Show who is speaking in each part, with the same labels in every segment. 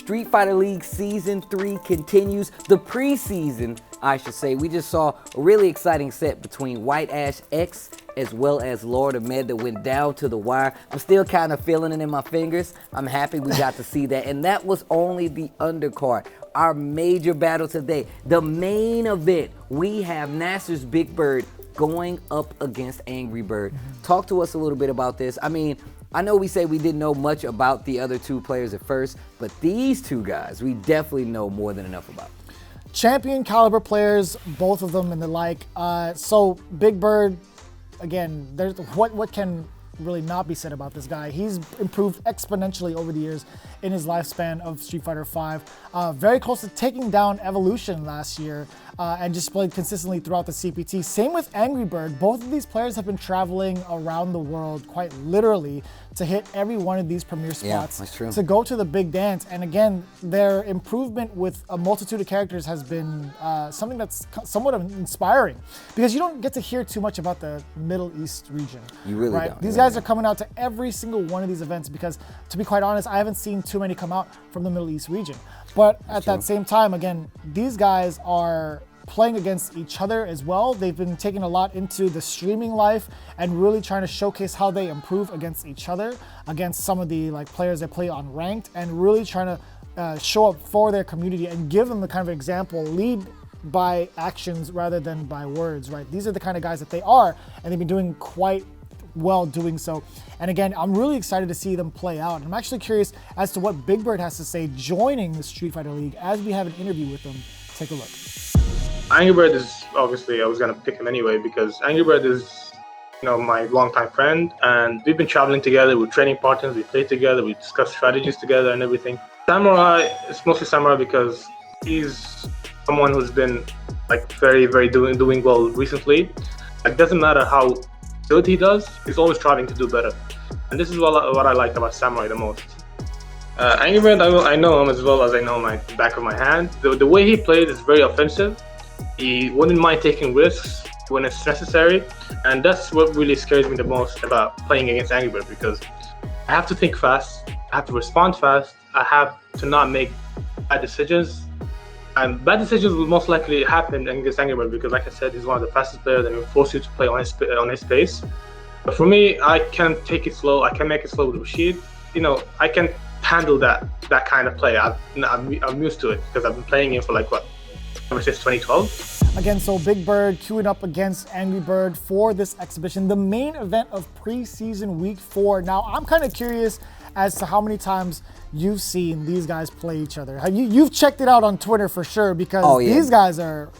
Speaker 1: Street Fighter League Season 3 continues. The preseason, I should say. We just saw a really exciting set between White Ash X as well as Lord of Med that went down to the wire. I'm still kind of feeling it in my fingers. I'm happy we got to see that. And that was only the undercard. Our major battle today, the main event, we have NASR's Big Bird going up against AngryBird. Talk to us a little bit about this. I mean, I know we say we didn't know much about the other two players at first, but these two guys, we definitely know more than enough about.
Speaker 2: Champion caliber players, both of them and the like. So Big Bird, again, there's what can really not be said about this guy. He's improved exponentially over the years in his lifespan of Street Fighter V. Very close to taking down Evolution last year and just played consistently throughout the CPT. Same with AngryBird. Both of these players have been traveling around the world quite literally to hit every one of these premier spots,
Speaker 1: that's true,
Speaker 2: to go to the big dance. And again, their improvement with a multitude of characters has been something that's somewhat inspiring, because you don't get to hear too much about the Middle East region.
Speaker 1: You really
Speaker 2: right?
Speaker 1: don't.
Speaker 2: These guys are coming out to every single one of these events because, to be quite honest, I haven't seen too many come out from the Middle East region. But at that same time, again, these guys are playing against each other as well. They've been taking a lot into the streaming life and really trying to showcase how they improve against each other, against some of the players that play on ranked, and really trying to show up for their community and give them the kind of example, lead by actions rather than by words, right? These are the kind of guys that they are, and they've been doing quite well doing so. And again, I'm really excited to see them play out. And I'm actually curious as to what Big Bird has to say joining the Street Fighter League as we have an interview with them. Take a look.
Speaker 3: AngryBird is obviously, I was going to pick him anyway because AngryBird is, my longtime friend, and we've been traveling together, we're training partners, we play together, we discuss strategies together and everything. Samurai, it's mostly Samurai because he's someone who's been very, very doing well recently. It doesn't matter how good he does, he's always striving to do better. And this is what I like about Samurai the most. AngryBird, I know him as well as I know my back of my hand. The way he plays is very offensive. He wouldn't mind taking risks when it's necessary, and that's what really scares me the most about playing against AngryBird, because I have to think fast, I have to respond fast, I have to not make bad decisions, and bad decisions will most likely happen against AngryBird because, like I said, he's one of the fastest players and will force you to play on his pace. But for me, I can take it slow, I can make it slow with Rashid. I can handle that kind of play. I'm used to it because I've been playing him for ever since 2012.
Speaker 2: Again, so Big Bird queuing up against AngryBird for this exhibition, the main event of preseason week 4. Now, I'm kind of curious as to how many times you've seen these guys play each other. You've checked it out on Twitter for sure, because these guys are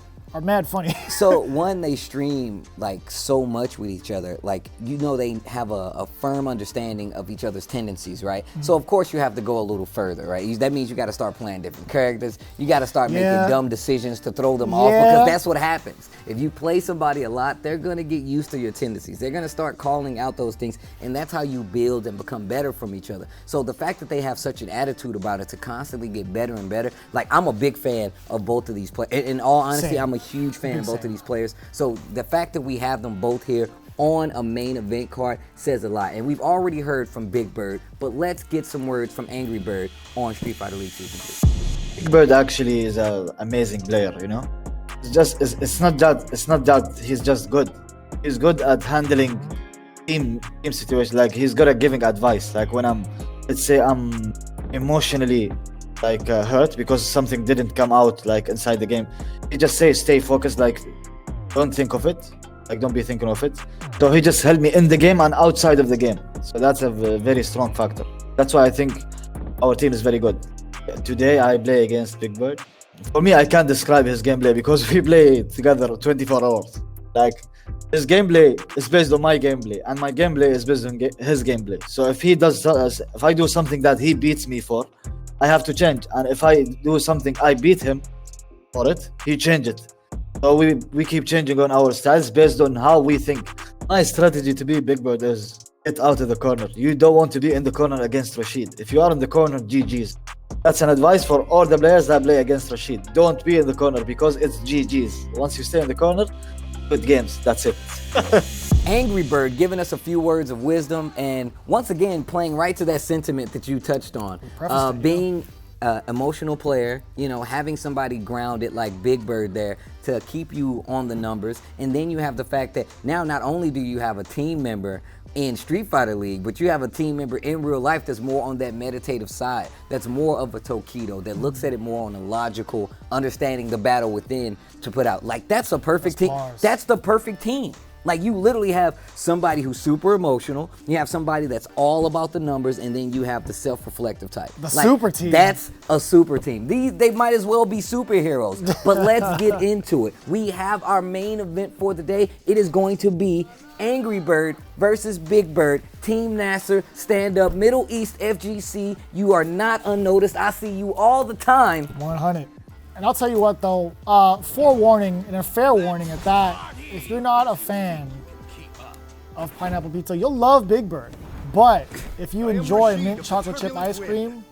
Speaker 2: mad funny.
Speaker 1: So one, they stream so much with each other. They have a firm understanding of each other's tendencies, right? So of course you have to go a little further, right? That means you got to start playing different characters. You got to start making dumb decisions to throw them off, because that's what happens. If you play somebody a lot, they're gonna get used to your tendencies. They're gonna start calling out those things, and that's how you build and become better from each other. So the fact that they have such an attitude about it to constantly get better and better, I'm a big fan of both of these players. In all honesty, I'm a huge fan of both of these players. So the fact that we have them both here on a main event card says a lot. And we've already heard from Big Bird, but let's get some words from AngryBird on Street Fighter League Season 3.
Speaker 4: Big Bird actually is an amazing player, It's not that he's just good. He's good at handling team situations. He's good at giving advice. When let's say I'm emotionally hurt because something didn't come out inside the game, he just says stay focused, don't think of it, don't be thinking of it. So he just helped me in the game and outside of the game. So that's a very strong factor. That's why I think our team is very good. Today I play against Big Bird. For me, I can't describe his gameplay because we play together 24 hours. His gameplay is based on my gameplay, and my gameplay is based on his gameplay. So if I do something that he beats me for, I have to change. And if I do something I beat him for it, he change it. So we keep changing on our styles based on how we think. My strategy to be Big Bird is get out of the corner. You don't want to be in the corner against Rashid. If you are in the corner, GG's. That's an advice for all the players that play against Rashid. Don't be in the corner because it's GG's. Once you stay in the corner, good games. That's it.
Speaker 1: AngryBird giving us a few words of wisdom, and once again playing right to that sentiment that you touched on. Being emotional player, you know, having somebody grounded like Big Bird there to keep you on the numbers. And then you have the fact that now not only do you have a team member in Street Fighter League, but you have a team member in real life that's more on that meditative side, that's more of a Tokido, that looks at it more on a logical, understanding the battle within to put out. Like, that's a perfect team. That's the perfect team. Like, you literally have somebody who's super emotional, you have somebody that's all about the numbers, and then you have the self-reflective type.
Speaker 2: The super team.
Speaker 1: That's a super team. They might as well be superheroes, but let's get into it. We have our main event for the day. It is going to be AngryBird versus Big Bird. Team NASR, stand up, Middle East FGC. You are not unnoticed. I see you all the time.
Speaker 2: 100. And I'll tell you what though, forewarning, and a fair warning at that, if you're not a fan of pineapple pizza, you'll love Big Bird. But if you enjoy mint chocolate chip ice cream,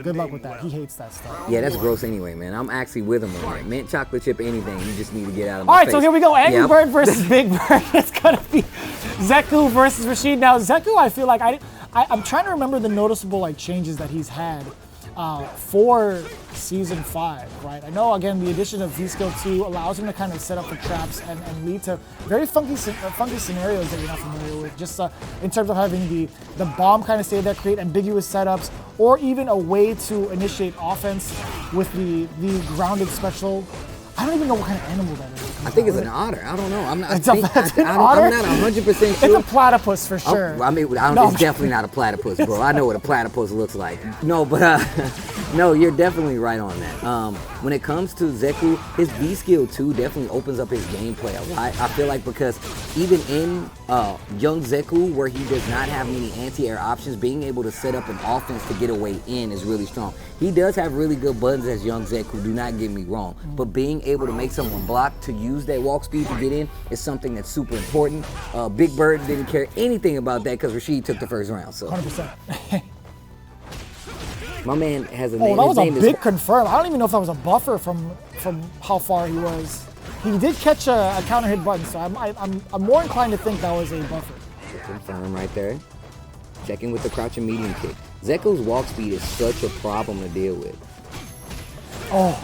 Speaker 2: good luck with that. He hates that stuff.
Speaker 1: Yeah, that's gross anyway, man. I'm actually with him on that. Mint chocolate chip anything, you just need to get out of my
Speaker 2: All right,
Speaker 1: face.
Speaker 2: so here we go. AngryBird versus Big Bird. It's gonna be Zeku versus Rashid. Now, Zeku, I feel like I'm trying to remember the noticeable like changes that he's had for Season 5, right? I know, again, the addition of V-Skill 2 allows him to kind of set up for traps and lead to very funky scenarios that you're not familiar with, just in terms of having the bomb kind of stay there, create ambiguous setups, or even a way to initiate offense with the grounded special. I don't even know what kind of animal that is.
Speaker 1: I think it's an otter. I don't know. I'm not.
Speaker 2: It's an otter?
Speaker 1: I'm not 100% sure.
Speaker 2: It's a platypus for sure.
Speaker 1: I mean, it's definitely not a platypus, bro. I know what a platypus looks like. No, but no, you're definitely right on that. When it comes to Zeku, his V skill 2 definitely opens up his gameplay a lot. I feel like because even in young Zeku, where he does not have many anti-air options, being able to set up an offense to get a way in is really strong. He does have really good buttons as young Zeku, do not get me wrong, but being able to make someone block to use that walk speed to get in is something that's super important. Big Bird didn't care anything about that because Rashid took the first round. So
Speaker 2: 100%.
Speaker 1: my man has a
Speaker 2: Oh,
Speaker 1: name.
Speaker 2: that was
Speaker 1: His
Speaker 2: a
Speaker 1: name
Speaker 2: big confirm. I don't even know if that was a buffer from how far he was. He did catch a counter hit button, so I'm more inclined to think that was a buffer.
Speaker 1: Confirm right there. Checking with the crouching medium kick. Zeku's walk speed is such a problem to deal with.
Speaker 2: Oh,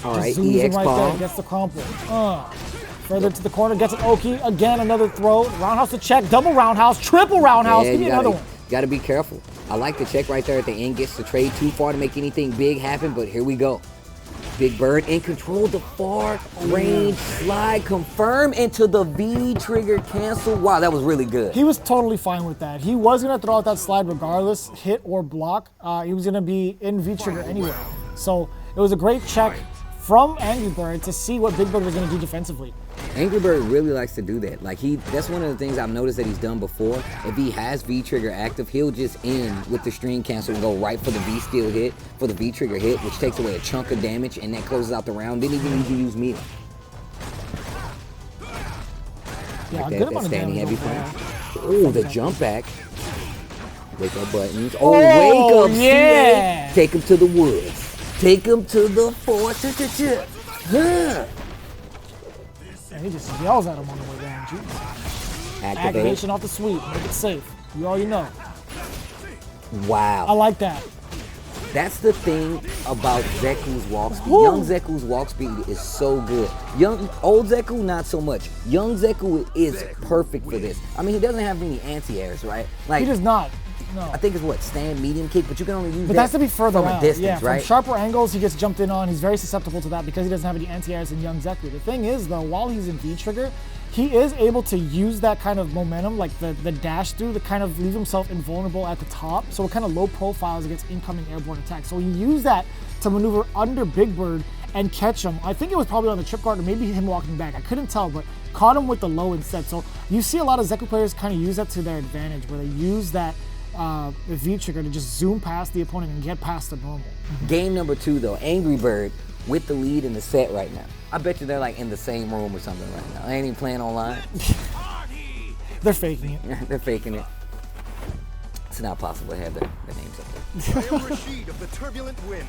Speaker 1: all right,
Speaker 2: zooms
Speaker 1: EX
Speaker 2: right
Speaker 1: palm.
Speaker 2: there, gets the crumple. Further to the corner, gets an Oki. Again, another throw. Roundhouse to check, double roundhouse, triple roundhouse.
Speaker 1: Yeah,
Speaker 2: Give me another one.
Speaker 1: Got to be careful. I like the check right there at the end. Gets the trade too far to make anything big happen, but here we go. Big Bird in control, the far range slide, confirm into the V trigger cancel. Wow, that was really good.
Speaker 2: He was totally fine with that. He was going to throw out that slide regardless, hit or block. He was going to be in V trigger anyway. So it was a great check from AngryBird to see what Big Bird was going to do defensively.
Speaker 1: AngryBird really likes to do that. Like that's one of the things I've noticed that he's done before. If he has V trigger active, he'll just end with the stream cancel and go right for the V skill hit, for the V trigger hit, which takes away a chunk of damage and that closes out the round. Didn't even need to use medium.
Speaker 2: Yeah,
Speaker 1: like
Speaker 2: good amount of
Speaker 1: standing
Speaker 2: damage.
Speaker 1: heavy punch. Oh, the jump back. Wake up buttons. Oh, wake up,
Speaker 2: yeah.
Speaker 1: CA. Take him to the woods. Take him to the forest.
Speaker 2: And he just yells at him on the way down. Jeez. Activation off the sweep. Make it safe. You already know.
Speaker 1: Wow.
Speaker 2: I like that.
Speaker 1: That's the thing about Zeku's walk speed.
Speaker 2: Woo.
Speaker 1: Young Zeku's walk speed is so good. Old Zeku, not so much. Young Zeku is perfect for this. I mean, he doesn't have any anti-airs, right? Like,
Speaker 2: He does not. No.
Speaker 1: I think it's what, stand medium kick, but you can only use
Speaker 2: But
Speaker 1: that
Speaker 2: that's to be further
Speaker 1: from
Speaker 2: out.
Speaker 1: a distance,
Speaker 2: yeah,
Speaker 1: right?
Speaker 2: from sharper angles, he gets jumped in on. He's very susceptible to that because he doesn't have any anti-airs in young Zeku. The thing is, though, while he's in V-trigger, he is able to use that kind of momentum, like the dash through, to kind of leave himself invulnerable at the top. So it kind of low profiles against incoming airborne attacks. So he used that to maneuver under Big Bird and catch him. I think it was probably on the trip guard or maybe him walking back. I couldn't tell, but caught him with the low instead. So you see a lot of Zeku players kind of use that to their advantage, where they use that the V-trigger to just zoom past the opponent and get past the normal.
Speaker 1: Game number 2, though, AngryBird with the lead in the set right now. I bet you they're like in the same room or something right now. They ain't even playing online.
Speaker 2: They're faking it.
Speaker 1: They're faking it. It's not possible to have their names up there.
Speaker 5: I am Rashid of the turbulent wind.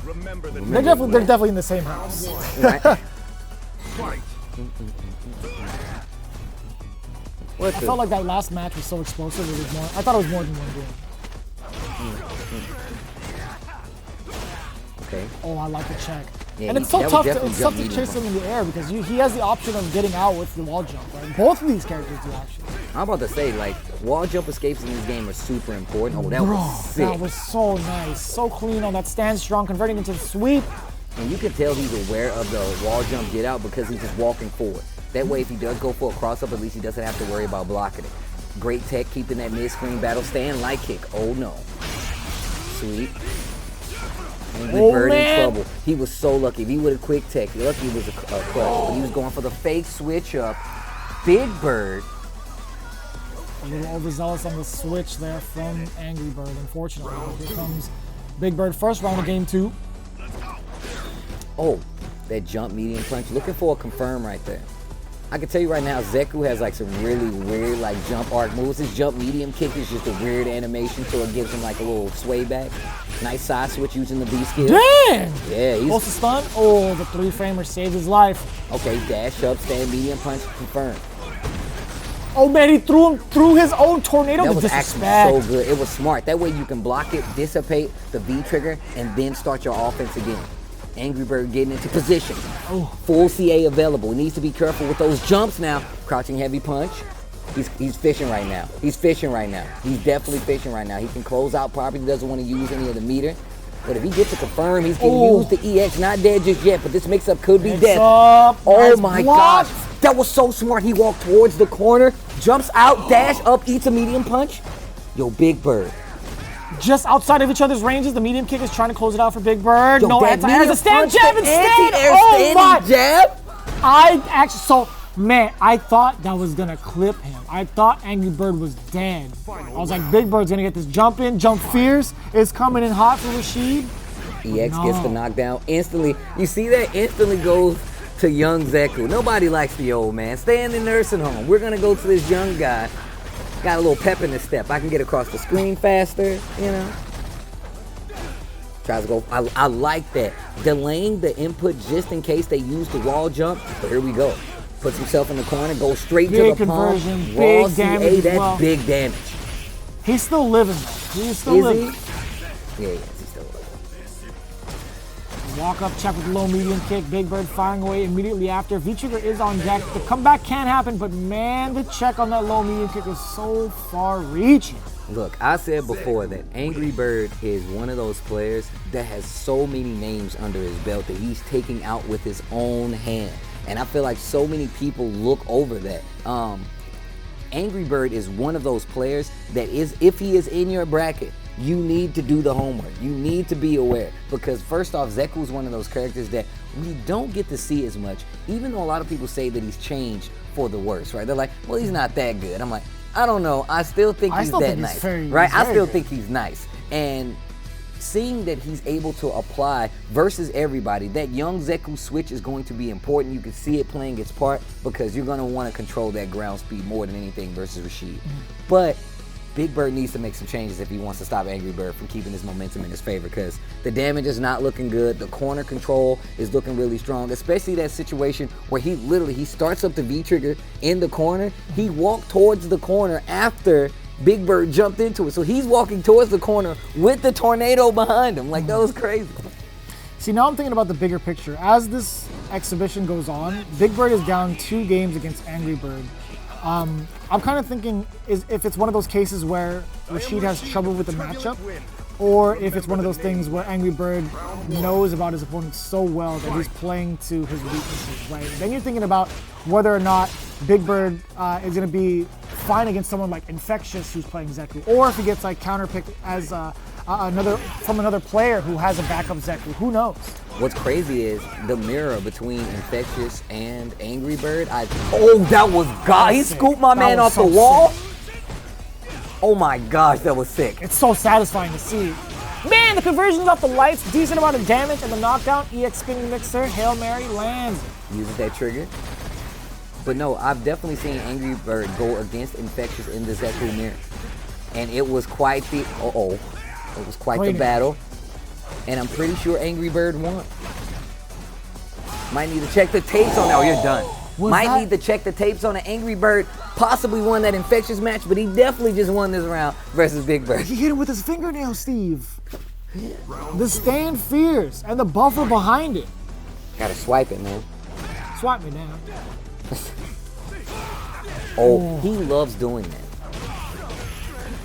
Speaker 5: Remember the
Speaker 2: They're definitely in the same house.
Speaker 1: Right?
Speaker 5: fight.
Speaker 2: I felt like that last match was so explosive. I thought it was more than one game.
Speaker 1: Okay.
Speaker 2: Oh, I like the check.
Speaker 1: Yeah,
Speaker 2: And it's so
Speaker 1: that was
Speaker 2: tough to,
Speaker 1: definitely
Speaker 2: it's tough
Speaker 1: jump
Speaker 2: to chase him
Speaker 1: medium
Speaker 2: in the air because he has the option of getting out with the wall jump, right? Both of these characters do actually.
Speaker 1: I'm about to say, like, wall jump escapes in this game are super important. Oh, that
Speaker 2: Bro,
Speaker 1: was sick.
Speaker 2: that was so nice. So clean on that stand strong, converting into the sweep.
Speaker 1: And you can tell he's aware of the wall jump get out because he's just walking forward. That way, if he does go for a cross up, at least he doesn't have to worry about blocking it. Great tech, keeping that mid-screen battle stand light kick. Oh no. Sweet. Bigbird in trouble. He was so lucky. If he would have quick tech, lucky it was a clutch. But he was going for the fake switch up. Bigbird.
Speaker 2: A little overzealous on the switch there from AngryBird, unfortunately. But here comes Bigbird, first round of game 2.
Speaker 1: Oh, that jump medium punch. Looking for a confirm right there. I can tell you right now, Zeku has like some really weird like jump arc moves. His jump medium kick is just a weird animation, so it gives him like a little sway back. Nice side switch using the B skill.
Speaker 2: Damn!
Speaker 1: Yeah, he's
Speaker 2: Close to stun. Oh, the 3-framer saved his life.
Speaker 1: okay. Dash up, stand medium punch, confirm.
Speaker 2: Oh man, he threw him through his own tornado
Speaker 1: That
Speaker 2: to
Speaker 1: was actually
Speaker 2: disrespect.
Speaker 1: so good. It was smart. That way you can block it, dissipate the V trigger, and then start your offense again. AngryBird getting into position.
Speaker 2: Oh.
Speaker 1: Full CA available. Needs to be careful with those jumps now. Crouching heavy punch. He's fishing right now. He's fishing right now. He's definitely fishing right now. He can close out properly. Doesn't want to use any of the meter. But if he gets to confirm, he's going to use the EX. Not dead just yet, but this mix-up could be dead.
Speaker 2: Up.
Speaker 1: Oh
Speaker 2: Nice
Speaker 1: my
Speaker 2: block.
Speaker 1: gosh. That was so smart. He walked towards the corner, jumps out, dash up, eats a medium punch. Yo, Bigbird.
Speaker 2: Just outside of each other's ranges, the medium kick is trying to close it out for Bigbird.
Speaker 1: Yo,
Speaker 2: No
Speaker 1: that
Speaker 2: anti-air,
Speaker 1: medium
Speaker 2: the stand
Speaker 1: punch,
Speaker 2: jab
Speaker 1: the
Speaker 2: instead.
Speaker 1: anti-air
Speaker 2: Oh
Speaker 1: standing
Speaker 2: my!
Speaker 1: jab.
Speaker 2: I actually, so man, I thought that was gonna clip him. I thought AngryBird was dead. I was like, Bigbird's gonna get this jump in, jump fierce. It's coming in hot for Rashid.
Speaker 1: EX
Speaker 2: No.
Speaker 1: gets the knockdown instantly. You see that? Instantly goes to young Zeku. Nobody likes the old man. Stay in the nursing home. We're gonna go to this young guy. Got a little pep in his step. I can get across the screen faster, you know. Tries to go. I like that. Delaying the input just in case they use the wall jump. But here we go. Puts himself in the corner, goes straight
Speaker 2: Big
Speaker 1: to the palm.
Speaker 2: conversion,
Speaker 1: Raw
Speaker 2: big
Speaker 1: CA,
Speaker 2: damage as
Speaker 1: that's
Speaker 2: well.
Speaker 1: big damage.
Speaker 2: He's still living though. He's still
Speaker 1: Is
Speaker 2: living.
Speaker 1: he? Yeah, he's still alive.
Speaker 2: Walk up, check with the low medium kick. Bigbird firing away immediately after. V-trigger is on deck. The comeback can happen, but man, the check on that low medium kick is so far reaching.
Speaker 1: Look, I said before that AngryBird is one of those players that has so many names under his belt that he's taking out with his own hand. And I feel like so many people look over that. AngryBird is one of those players that is, if he is in your bracket, you need to do the homework. You need to be aware. Because first off, Zeku is one of those characters that we don't get to see as much, even though a lot of people say that he's changed for the worse, right? They're like, well, he's not that good. I'm like, I don't know. I still think he's that nice, right? I still think he's nice. And seeing that he's able to apply versus everybody, that young Zeku switch is going to be important. You can see it playing its part because you're going to want to control that ground speed more than anything versus Rashid. But Bigbird needs to make some changes if he wants to stop AngryBird from keeping his momentum in his favor because the damage is not looking good. The corner control is looking really strong, especially that situation where he starts up the V trigger in the corner. He walked towards the corner after Bigbird jumped into it. So he's walking towards the corner with the tornado behind him. Like, that was crazy.
Speaker 2: See, now I'm thinking about the bigger picture. As this exhibition goes on, Bigbird is down 2 games against AngryBird. I'm kind of thinking if it's one of those cases where Rashid has trouble with the matchup, or if it's one of those things where AngryBird knows about his opponent so well that he's playing to his weaknesses, right? Then you're thinking about whether or not Bigbird is going to be fine against someone like Infexious who's playing Zeku, or if he gets like counterpicked as another player who has a backup Zeku. Who knows?
Speaker 1: What's crazy is the mirror between Infectious and AngryBird. That was God. He scooped my man off the wall. Oh my gosh, that was sick.
Speaker 2: It's so satisfying to see. Man, the conversions off the lights, decent amount of damage, and the knockdown, EX spinning mixer, Hail Mary lands.
Speaker 1: Uses that trigger. But no, I've definitely seen AngryBird go against Infectious in the Zeku mirror. And it was quite the, it was quite the battle. And I'm pretty sure AngryBird won. Might need to check the tapes on that. Oh, you're done. Might need to check the tapes on the AngryBird. Possibly won that Infectious match, but he definitely just won this round versus Bigbird.
Speaker 2: He hit him with his fingernail, Steve. The stand fierce and the buffer behind it.
Speaker 1: Gotta swipe it, man.
Speaker 2: Swipe me down.
Speaker 1: Oh, he loves doing that.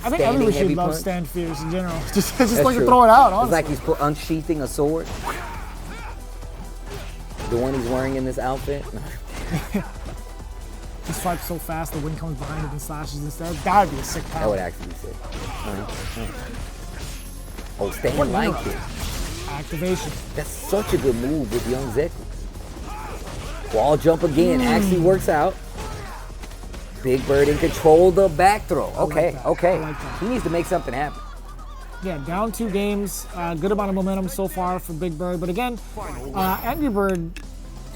Speaker 2: I think
Speaker 1: Standing
Speaker 2: every Rashid
Speaker 1: heavy
Speaker 2: loves
Speaker 1: punch.
Speaker 2: stand fierce in general. Just
Speaker 1: That's
Speaker 2: like to
Speaker 1: true.
Speaker 2: throw it out,
Speaker 1: It's
Speaker 2: honestly.
Speaker 1: like he's unsheathing a sword. The one he's wearing in this outfit.
Speaker 2: He swipes so fast the wind comes behind it and slashes instead. That would be a sick
Speaker 1: That would
Speaker 2: power.
Speaker 1: actually be sick. Oh, stand like it.
Speaker 2: Activation.
Speaker 1: That's such a good move with young Zeku. Wall jump again. Actually works out. Big Bird in control the back throw. Okay,
Speaker 2: that.
Speaker 1: okay.
Speaker 2: I like that.
Speaker 1: He needs to make something happen.
Speaker 2: Yeah, down 2 games. Good amount of momentum so far for Big Bird. But again, AngryBird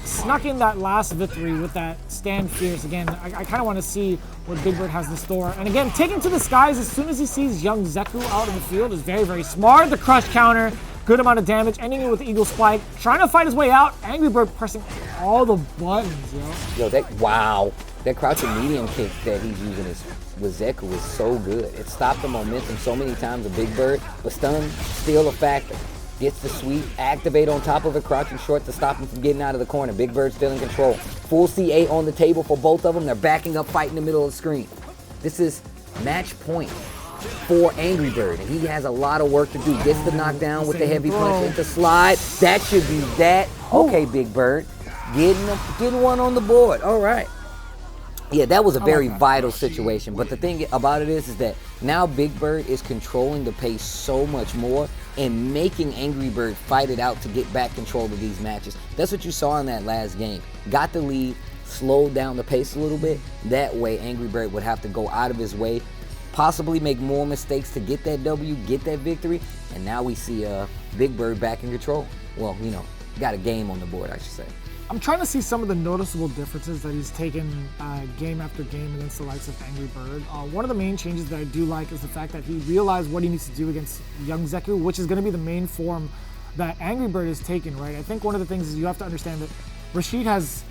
Speaker 2: snuck in that last victory with that stand fierce. Again, I kind of want to see what Big Bird has in store. And again, taking to the skies as soon as he sees young Zeku out in the field is very, very smart. The crush counter, good amount of damage, ending it with the Eagle Spike. Trying to fight his way out. AngryBird pressing all the buttons, yo.
Speaker 1: Yo, wow. That crouching medium kick that he's using with Zeku is so good. It stopped the momentum so many times of Big Bird, but stun still a factor. Gets the sweep, activate on top of it, crouching short to stop him from getting out of the corner. Big Bird still in control. Full CA on the table for both of them. They're backing up, fighting in the middle of the screen. This is match point for AngryBird, and he has a lot of work to do. Gets the knockdown with the heavy punch into slide. That should be that. Okay, Big Bird, getting one on the board. All right. Yeah, that was a very vital situation. But the thing about it is that now Big Bird is controlling the pace so much more and making AngryBird fight it out to get back control of these matches. That's what you saw in that last game. Got the lead, slowed down the pace a little bit. That way, AngryBird would have to go out of his way, possibly make more mistakes to get that W, get that victory. And now we see Big Bird back in control. Well, you know, got a game on the board, I should say.
Speaker 2: I'm trying to see some of the noticeable differences that he's taken game after game against the likes of AngryBird. One of the main changes that I do like is the fact that he realized what he needs to do against young Zeku, which is going to be the main form that AngryBird has taken, right? I think one of the things is you have to understand that Rashid has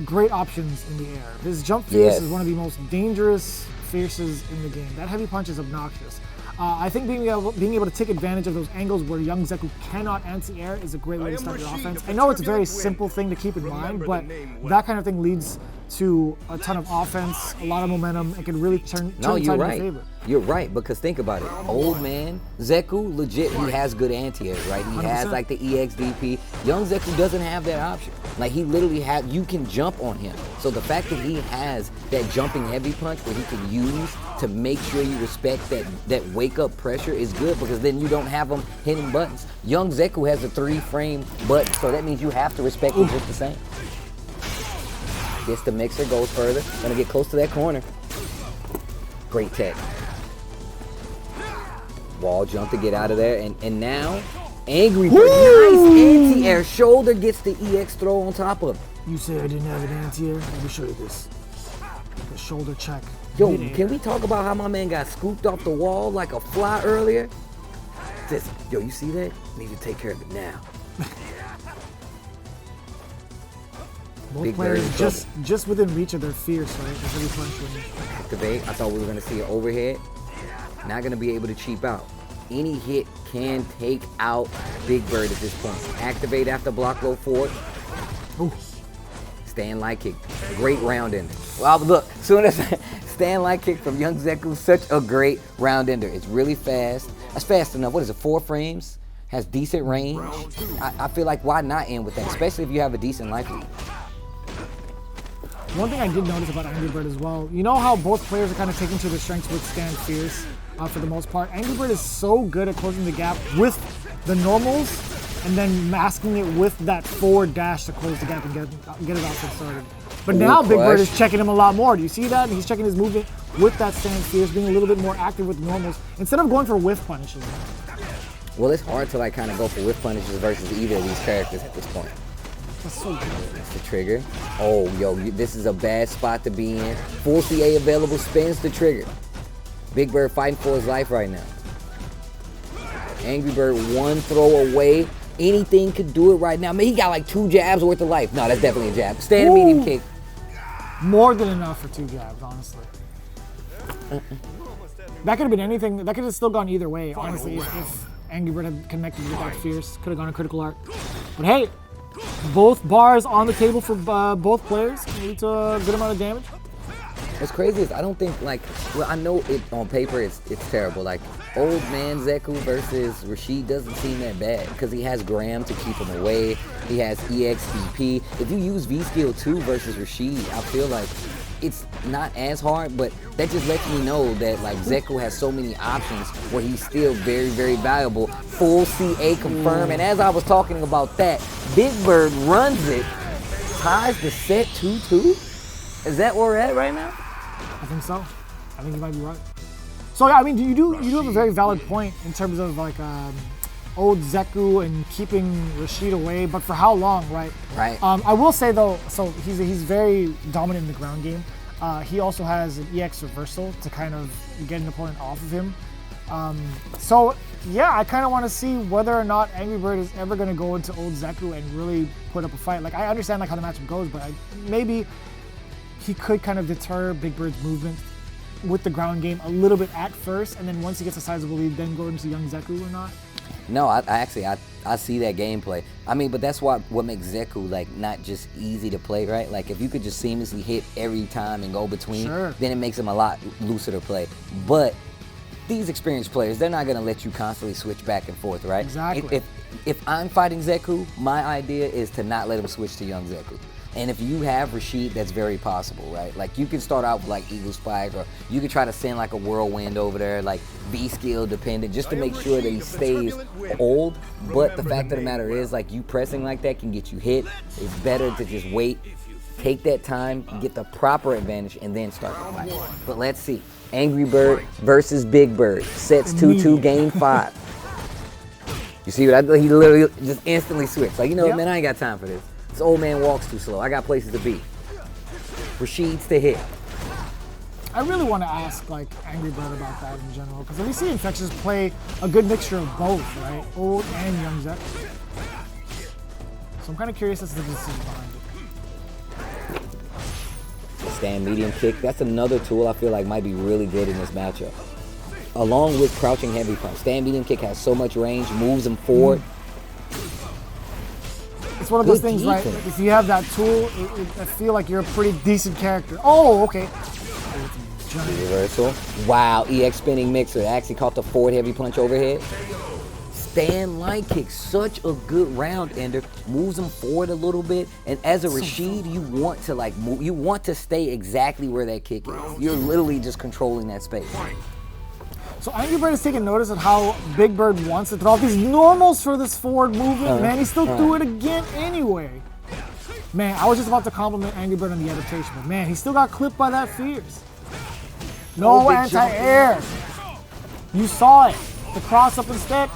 Speaker 2: great options in the air. His jump fierce is one of the most dangerous fierces in the game. That heavy punch is obnoxious. I think being able to take advantage of those angles where young Zeku cannot anti-air is a great way to start your offense. I know it's a very simple thing to keep in mind, but that kind of thing leads to a ton of offense, a lot of momentum. It can really turn the tide in your favor.
Speaker 1: You're right, because think about it. Old man, Zeku, legit, he has good anti-air, right? He
Speaker 2: 100%.
Speaker 1: has like the EXDP. Young Zeku doesn't have that option. Like he literally you can jump on him. So the fact that he has that jumping heavy punch where he can use to make sure you respect that wake up pressure is good, because then you don't have him hitting buttons. Young Zeku has a 3-frame button, so that means you have to respect him just the same. Gets the mixer, goes further. Gonna get close to that corner. Great tech. Wall jump to get out of there, and now AngryBird, nice anti-air. Shoulder gets the EX throw on top of it.
Speaker 2: You said I didn't have an anti-air. Let me show you this. The shoulder check.
Speaker 1: Yo,
Speaker 2: Mid-air.
Speaker 1: can we talk about how my man got scooped off the wall like a fly earlier? Yo, you see that? Need to take care of it now.
Speaker 2: Both
Speaker 1: Big
Speaker 2: players
Speaker 1: Bird
Speaker 2: just within reach of their fierce, right? The heavy punch range.
Speaker 1: Activate. I thought we were gonna see an overhead. Not gonna be able to cheap out. Any hit can take out Big Bird at this point. Activate after block low forward.
Speaker 2: Ooh.
Speaker 1: Stand light kick. Great round ender. Well, look, soon as stand light kick from young Zeku, such a great round ender. It's really fast. That's fast enough. What is it, 4 frames? Has decent range. I feel like why not end with that, especially if you have a decent life lead.
Speaker 2: One thing I did notice about AngryBird as well, you know how both players are kind of taking to their strengths with stand fierce for the most part. AngryBird is so good at closing the gap with the normals and then masking it with that forward dash to close the gap and get it outside started. But now Big Bird is checking him a lot more. Do you see that? He's checking his movement with that stand fierce, being a little bit more active with the normals instead of going for whiff punishes.
Speaker 1: Well, it's hard to like kind of go for whiff punishes versus either of these characters at this point.
Speaker 2: That's so good.
Speaker 1: That's the trigger. Oh, yo, this is a bad spot to be in. Full CA available, spins the trigger. Big Bird fighting for his life right now. AngryBird 1 throw away. Anything could do it right now. Man, he got like 2 jabs worth of life. No, that's definitely a jab. Stand medium kick.
Speaker 2: More than enough for 2 jabs, honestly. That could have been anything. That could have still gone either way, honestly. AngryBird had connected with that Fierce. Could have gone a critical art. But hey, both bars on the table for both players. Lead to a good amount of damage.
Speaker 1: What's crazy is I don't think I know it on paper it's terrible. Like old man Zeku versus Rashid doesn't seem that bad because he has Graham to keep him away. He has EXVP. If you use V skill 2 versus Rashid, I feel like it's not as hard, but that just lets me know that like Zeku has so many options where he's still very, very valuable. Full CA confirm, and as I was talking about that, Bigbird runs it, ties the set 2-2. Is that where we're at right now?
Speaker 2: I think so. I think you might be right. So yeah, I mean, you do have a very valid point in terms of like old Zeku and keeping Rashid away, but for how long, right?
Speaker 1: Right.
Speaker 2: I will say though, so he's very dominant in the ground game. He also has an EX reversal to kind of get an opponent off of him. So yeah, I kind of want to see whether or not AngryBird is ever going to go into old Zeku and really put up a fight. Like I understand like how the matchup goes, but maybe he could kind of deter Big Bird's movement with the ground game a little bit at first, and then once he gets a sizable lead, then go into young Zeku or not.
Speaker 1: No, I see that gameplay. I mean, but that's what makes Zeku like not just easy to play, right? Like if you could just seamlessly hit every time and go between, then it makes him a lot looser to play. But these experienced players, they're not gonna let you constantly switch back and forth, right?
Speaker 2: Exactly.
Speaker 1: If I'm fighting Zeku, my idea is to not let him switch to young Zeku. And if you have Rashid, that's very possible, right? Like you can start out with like Eagle Spike, or you could try to send like a whirlwind over there, like V skill dependent, just to make sure that he stays old. But the fact of the matter is, like you pressing like that can get you hit. It's better to just wait, take that time, get the proper advantage, and then start the fight. But let's see. AngryBird versus Bigbird. Sets 2-2, game 5. You see what I do? He literally just instantly switched. Like, you know, man, I ain't got time for this. This old man walks too slow. I got places to be. Rashid's to hit.
Speaker 2: I really want to ask like AngryBird about that in general, because we see Infexious play a good mixture of both, right? Old and young Zek. So I'm kind of curious as to the decision behind it.
Speaker 1: Stand medium kick. That's another tool I feel like might be really good in this matchup. Along with crouching heavy punch. Stand medium kick has so much range, moves him forward.
Speaker 2: It's one of those things, right? If you have that tool, I feel like you're a pretty decent character. Oh, okay.
Speaker 1: Reversal. Wow, EX spinning mixer. Actually caught the forward heavy punch overhead. Stand light kick, such a good round ender. Moves him forward a little bit. And as a Rashid, you want to like move. You want to stay exactly where that kick is. You're literally just controlling that space.
Speaker 2: So AngryBird is taking notice of how Bigbird wants to throw out these normals for this forward movement. Man, he still threw it again anyway. Man, I was just about to compliment AngryBird on the adaptation, but man, he still got clipped by that Fierce. No anti-air. You saw it. The cross up instead.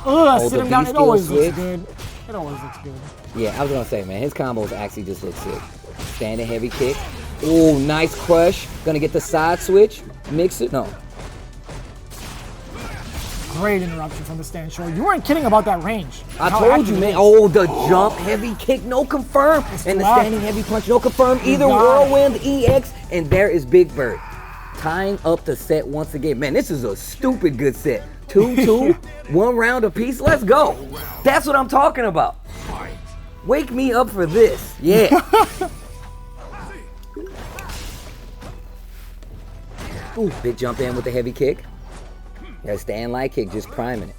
Speaker 2: Sit him down. It always looks good. It always looks good.
Speaker 1: Yeah, I was gonna say, man, his combos actually just look sick. Standing heavy kick. Oh, nice crush. Gonna get the side switch. Mix it. No.
Speaker 2: Great interruption from the stand short. You weren't kidding about that range.
Speaker 1: I told you, man. Oh, the jump heavy kick, no confirm. And the standing heavy punch, no confirm. Either whirlwind, EX, and there is Bigbird. Tying up the set once again. Man, this is a stupid good set. 2-2, 1 round apiece. Let's go. That's what I'm talking about. Wake me up for this. Yeah. Ooh, big jump in with the heavy kick. Yeah, stand light kick, just priming it.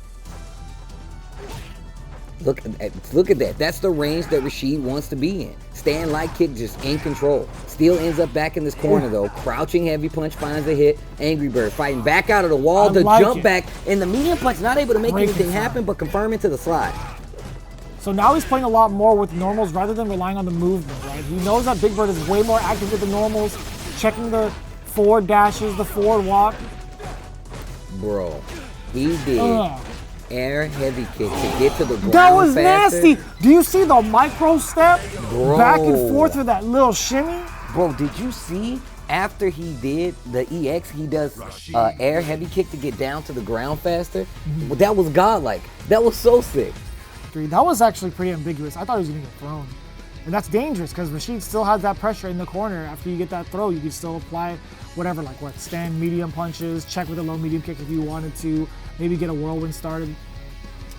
Speaker 1: Look at that. That's the range that Rashid wants to be in. Stand light kick, just in control. Still ends up back in this corner though. Crouching heavy punch finds a hit. AngryBird fighting back out of the wall. The jump back, and the medium punch not able to make anything happen, but confirming to the slide.
Speaker 2: So now he's playing a lot more with normals rather than relying on the movement, right? He knows that Bigbird is way more active with the normals, checking the forward dashes, the forward walk.
Speaker 1: Bro, he did air heavy kick to get to the ground.
Speaker 2: That was
Speaker 1: faster.
Speaker 2: nasty. Do you see the micro step?
Speaker 1: Bro.
Speaker 2: Back and forth with that little shimmy?
Speaker 1: Bro, did you see after he did the EX, he does air heavy kick to get down to the ground faster? Well, that was godlike. That was so sick.
Speaker 2: That was actually pretty ambiguous. I thought he was going to get thrown. And that's dangerous because Rashid still has that pressure in the corner. After you get that throw, you can still apply whatever, like what, stand medium punches, check with a low medium kick if you wanted to, maybe get a whirlwind started.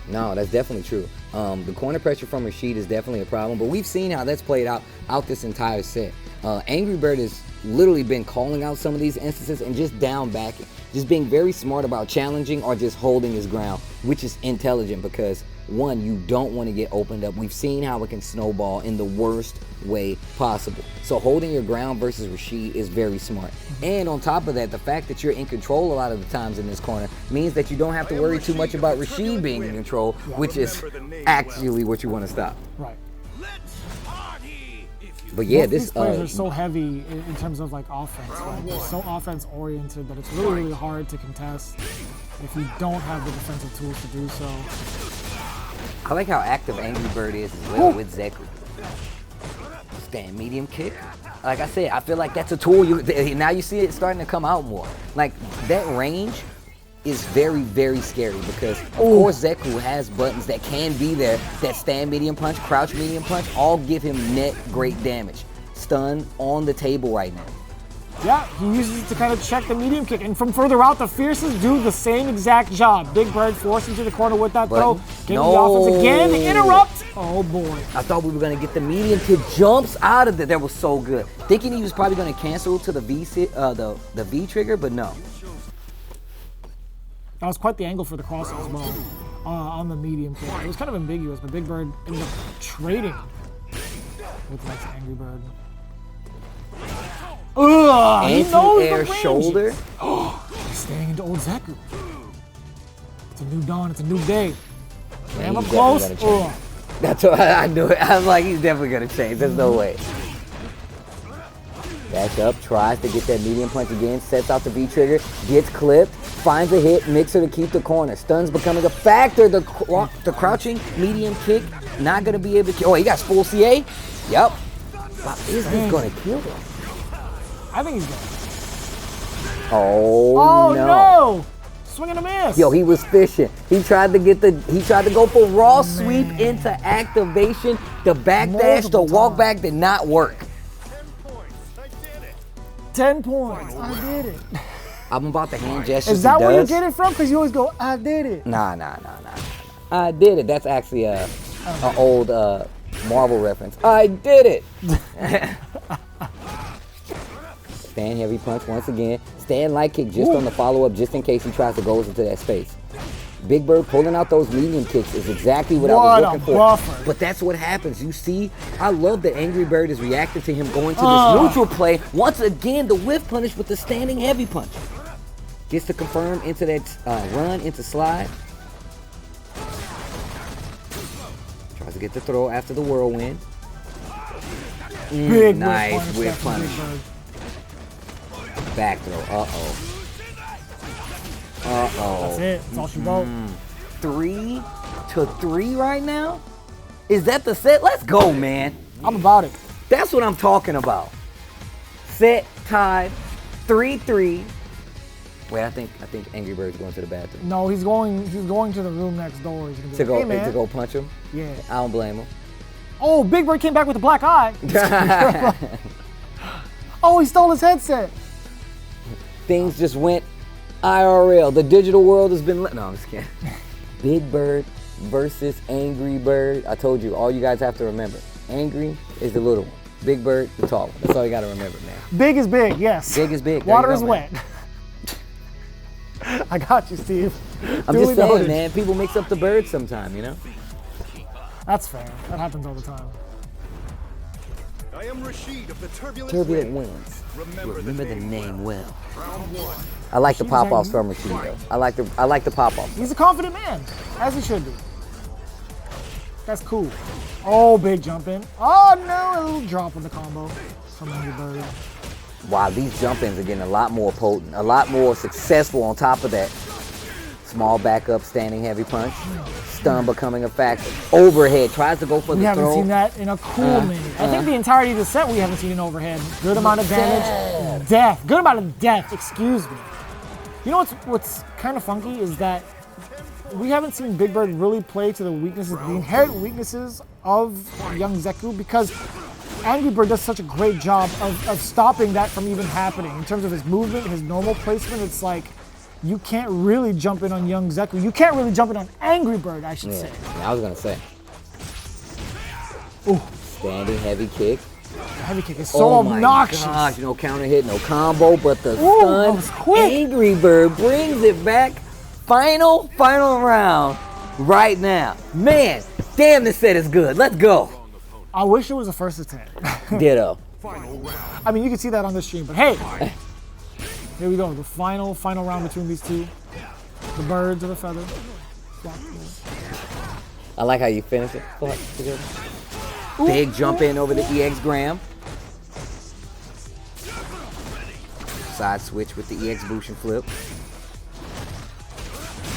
Speaker 1: No, that's definitely true. The corner pressure from Rashid is definitely a problem, but we've seen how that's played out this entire set. AngryBird has literally been calling out some of these instances and just down backing, just being very smart about challenging or just holding his ground, which is intelligent because, one, you don't want to get opened up. We've seen how it can snowball in the worst way possible. So holding your ground versus Rashid is very smart. And on top of that, the fact that you're in control a lot of the times in this corner means that you don't have to worry too much about Rashid being in control, which is actually what you want to stop.
Speaker 2: Right.
Speaker 1: But yeah,
Speaker 2: These players are so heavy in terms of like offense. Right? They're so offense oriented that it's really, really hard to contest if you don't have the defensive tools to do so.
Speaker 1: I like how active AngryBird is as well with Zeku. Stand medium kick. Like I said, I feel like that's a tool. Now you see it starting to come out more. Like that range is very, very scary because of course Zeku has buttons that can be there. That stand medium punch, crouch medium punch, all give him net great damage. Stun on the table right now.
Speaker 2: Yeah, he uses it to kind of check the medium kick. And from further out, the Fierces do the same exact job. Big Bird forced into the corner with that throw. Getting the offense again, the interrupt. Oh boy.
Speaker 1: I thought we were going to get the medium kick jumps out of it. That was so good. Thinking he was probably going to cancel to the V trigger, but no.
Speaker 2: That was quite the angle for the cross as well on the medium kick. It was kind of ambiguous, but Big Bird ended up trading with the next AngryBird. Ugh, he knows the range.
Speaker 1: Shoulder.
Speaker 2: He's staying into old Zeku. It's a new dawn. It's a new day. Damn up
Speaker 1: He's
Speaker 2: close.
Speaker 1: That's what I knew it. I was like, he's definitely gonna change. There's no way. Back up, tries to get that medium punch again, sets out the V trigger, gets clipped, finds a hit, makes her to keep the corner. Stun's becoming a factor. The crouching medium kick, not gonna be able to kill. Oh, he got full CA? Yep. Wow, is this gonna kill him?
Speaker 2: I think he's good.
Speaker 1: Oh
Speaker 2: no! Swing and a miss.
Speaker 1: Yo, he was fishing. He tried to go for raw sweep into activation. The backdash, the walk back did not work.
Speaker 2: 10 points. I did it.
Speaker 1: I'm about the hand gestures.
Speaker 2: Is that where you get it from? Because you always go, I did it.
Speaker 1: Nah. I did it. That's actually an old Marvel reference. I did it. Stand heavy punch once again. Stand light kick just on the follow-up, just in case he tries to go into that space. Big Bird pulling out those medium kicks is exactly what I was looking for.
Speaker 2: Buffer.
Speaker 1: But that's what happens. You see, I love that AngryBird is reacting to him going to this neutral play. Once again, the whiff punish with the standing heavy punch. Gets to confirm into that run, into slide. Tries to get the throw after the whirlwind.
Speaker 2: Big
Speaker 1: nice whiff punish.
Speaker 2: Big
Speaker 1: Back throw. Uh-oh.
Speaker 2: That's it. That's all she wrote.
Speaker 1: 3-3 right now? Is that the set? Let's go, man.
Speaker 2: I'm about it.
Speaker 1: That's what I'm talking about. Set tied 3-3. Wait, I think AngryBird's going to the bathroom.
Speaker 2: No, he's going to the room next door. He's gonna
Speaker 1: To
Speaker 2: be like, hey, man.
Speaker 1: to go punch him?
Speaker 2: Yeah.
Speaker 1: I don't blame him.
Speaker 2: Oh, Big Bird came back with a black eye. Oh, he stole his headset.
Speaker 1: Things just went IRL. The digital world has been... No, I'm just kidding. Big Bird versus AngryBird. I told you, all you guys have to remember. Angry is the little one. Big Bird, the tall one. That's all you got to remember, man.
Speaker 2: Big is big, yes.
Speaker 1: Big is big.
Speaker 2: Water is wet. I got you, Steve.
Speaker 1: I'm just saying, man. People mix up the birds sometime, you know?
Speaker 2: That's fair. That happens all the time.
Speaker 5: I am Rashid of the
Speaker 1: Turbulent Winds. Remember the name well. I like the pop-offs from Rashid, though. I like the pop-offs.
Speaker 2: He's a confident man, as he should be. That's cool. Oh, big jump in. Oh, no, a little drop on the combo from AngryBird.
Speaker 1: Wow, these jump-ins are getting a lot more potent, a lot more successful on top of that. Small backup, standing heavy punch. Stun becoming a factor. Overhead, tries to go for the throw.
Speaker 2: We haven't seen that in a cool minute. I think the entirety of the set we haven't seen an overhead. Good amount of damage. Death. Good amount of death, excuse me. You know what's kind of funky is that we haven't seen Big Bird really play to the weaknesses, the inherent weaknesses of young Zeku, because AngryBird does such a great job of stopping that from even happening. In terms of his movement, his normal placement, it's like you can't really jump in on young Zeku. You can't really jump in on AngryBird, I should say.
Speaker 1: Yeah, I was gonna say.
Speaker 2: Ooh.
Speaker 1: Standing heavy kick.
Speaker 2: The heavy kick is so obnoxious.
Speaker 1: Gosh, no counter hit, no combo, but the
Speaker 2: that was
Speaker 1: stun.
Speaker 2: quick.
Speaker 1: AngryBird brings it back. Final round right now. Man, damn, this set is good. Let's go.
Speaker 2: I wish it was the first attempt.
Speaker 1: Ditto.
Speaker 2: I mean, you can see that on the stream, but hey, here we go. The final round between these two. The birds of the feather.
Speaker 1: I like how you finish it. Big jump in over the EX Graham. Side switch with the EX Bushin flip.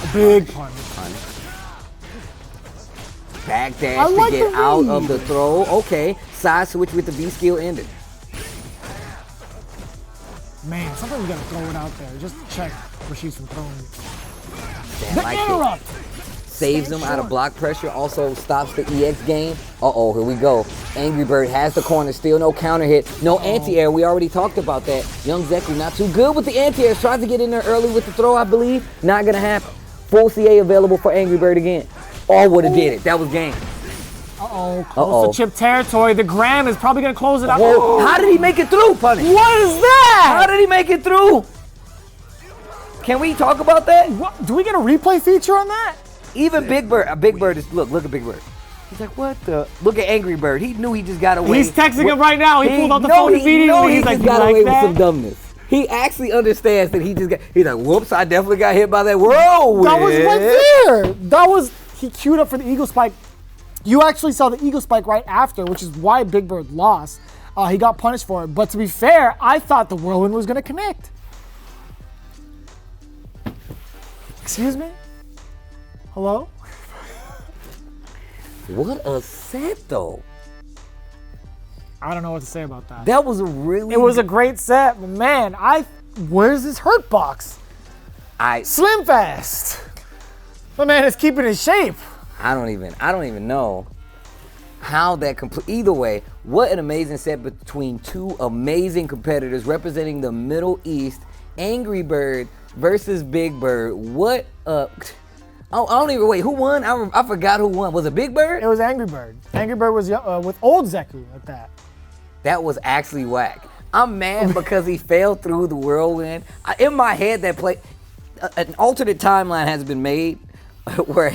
Speaker 2: A big punish.
Speaker 1: Back dash to get out of the throw. Okay, side switch with the V skill ended.
Speaker 2: Man, sometimes you gotta throw it out there. Just check Rashid's from throwing it.
Speaker 1: Damn,
Speaker 2: The
Speaker 1: like
Speaker 2: interrupt!
Speaker 1: saves him out of block pressure, also stops the EX game. Uh-oh, here we go. AngryBird has the corner still, no counter hit, no anti-air. We already talked about that. Young Zeku not too good with the anti-air. Tries to get in there early with the throw, I believe. Not gonna happen. Full CA available for AngryBird again. Oh, would've did it. That was game.
Speaker 2: Close to chip territory. The Graham is probably gonna close it out.
Speaker 1: Whoa. How did he make it through, Punish?
Speaker 2: What is that?
Speaker 1: How did he make it through? Can we talk about that?
Speaker 2: What? Do we get a replay feature on that?
Speaker 1: Even Bigbird is, look at Bigbird. He's like, what the? Look at AngryBird. He knew he just got away.
Speaker 2: He's texting him right now. He pulled out the phone immediately.
Speaker 1: He's like, got away with some dumbness. He actually understands that he's like, whoops, I definitely got hit by that whirlwind.
Speaker 2: That was right there. He queued up for the Eagle Spike. You actually saw the Eagle Spike right after, which is why Bigbird lost. He got punished for it. But to be fair, I thought the whirlwind was gonna connect. Excuse me? Hello?
Speaker 1: What a set, though.
Speaker 2: I don't know what to say about that.
Speaker 1: That was a really.
Speaker 2: It was a great set, but man, where's his hurt box? Slim Fast. My man is keeping his shape.
Speaker 1: I don't even know how that either way, what an amazing set between two amazing competitors representing the Middle East. AngryBird versus Bigbird. What a. I don't even wait. Who won? I forgot who won. Was it Bigbird?
Speaker 2: It was AngryBird. AngryBird was with old Zeku at that.
Speaker 1: That was actually whack. I'm mad because he fell through the whirlwind. In my head, that play, an alternate timeline has been made where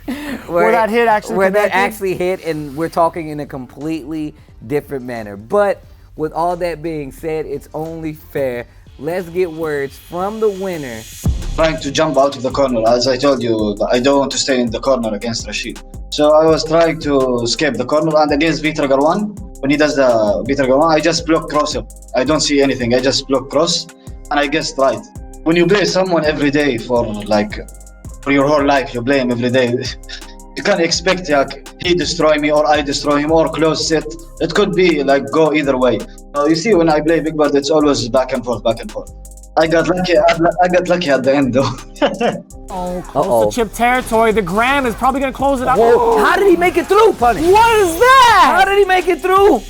Speaker 2: that hit actually
Speaker 1: hit, and we're talking in a completely different manner. But with all that being said, it's only fair. Let's get words from the winner.
Speaker 4: Trying to jump out of the corner. As I told you, I don't want to stay in the corner against Rashid. So I was trying to escape the corner, and against V-Trigger 1, when he does the V-Trigger 1, I just block cross him. I don't see anything, I just block cross, and I guessed right. When you play someone every day for your whole life, you play him every day, you can't expect he destroy me or I destroy him or close set. It could be go either way. You see, when I play Bigbird, it's always back and forth. I got lucky at the end though.
Speaker 2: Close to chip territory. The Graham is probably gonna close it out.
Speaker 1: Whoa. How did he make it through, Punish?
Speaker 2: What is that?
Speaker 1: How did he make it through?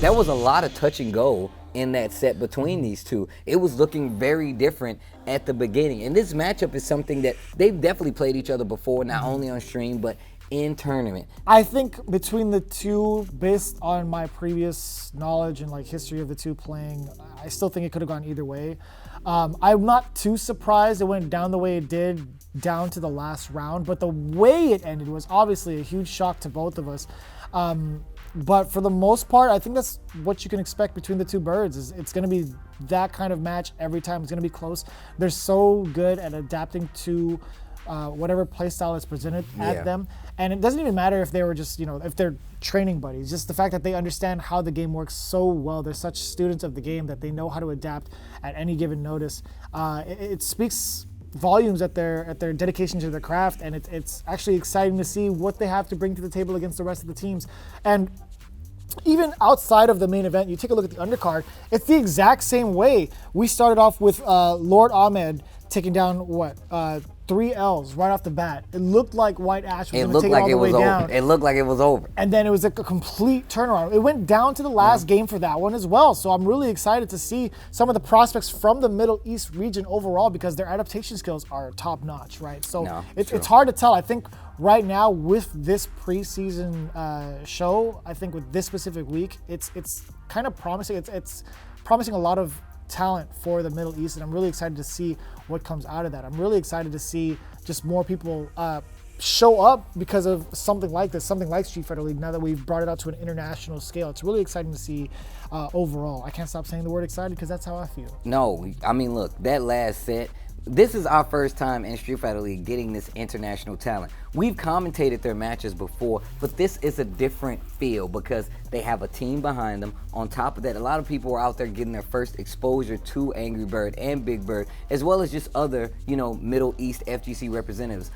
Speaker 1: That was a lot of touch and go in that set between these two. It was looking very different at the beginning. And this matchup is something that they've definitely played each other before, not only on stream, but in tournament.
Speaker 2: I think between the two, based on my previous knowledge and history of the two playing, I still think it could have gone either way. I'm not too surprised it went down the way it did, down to the last round, but the way it ended was obviously a huge shock to both of us. But for the most part, I think that's what you can expect between the two birds. It's going to be that kind of match every time. It's going to be close. They're so good at adapting to whatever playstyle is presented at them. And it doesn't even matter if they were just, if they're training buddies. Just the fact that they understand how the game works so well. They're such students of the game that they know how to adapt at any given notice. It speaks volumes at their dedication to their craft, and it's actually exciting to see what they have to bring to the table against the rest of the teams. And even outside of the main event, you take a look at the undercard, it's the exact same way. We started off with Lord Ahmed taking down 3 L's right off the bat. It looked like White Ash was
Speaker 1: It
Speaker 2: going to
Speaker 1: looked
Speaker 2: take it
Speaker 1: like
Speaker 2: all
Speaker 1: it
Speaker 2: the way
Speaker 1: was
Speaker 2: down.
Speaker 1: over. It looked like it was over.
Speaker 2: And then it was a complete turnaround. It went down to the last game for that one as well. So I'm really excited to see some of the prospects from the Middle East region overall because their adaptation skills are top notch, right? So it's hard to tell. I think right now with this preseason show, I think with this specific week, it's kind of promising. It's promising a lot of talent for the Middle East, and I'm really excited to see what comes out of that. I'm really excited to see just more people show up because of something like this, something like Street Fighter League, now that we've brought it out to an international scale. It's really exciting to see overall. I can't stop saying the word excited because that's how I feel.
Speaker 1: No, I mean, look, that last set, this is our first time in Street Fighter League getting this international talent. We've commentated their matches before, but this is a different feel because they have a team behind them. On top of that, a lot of people are out there getting their first exposure to Angry Bird and Big Bird, as well as just other, Middle East FGC representatives.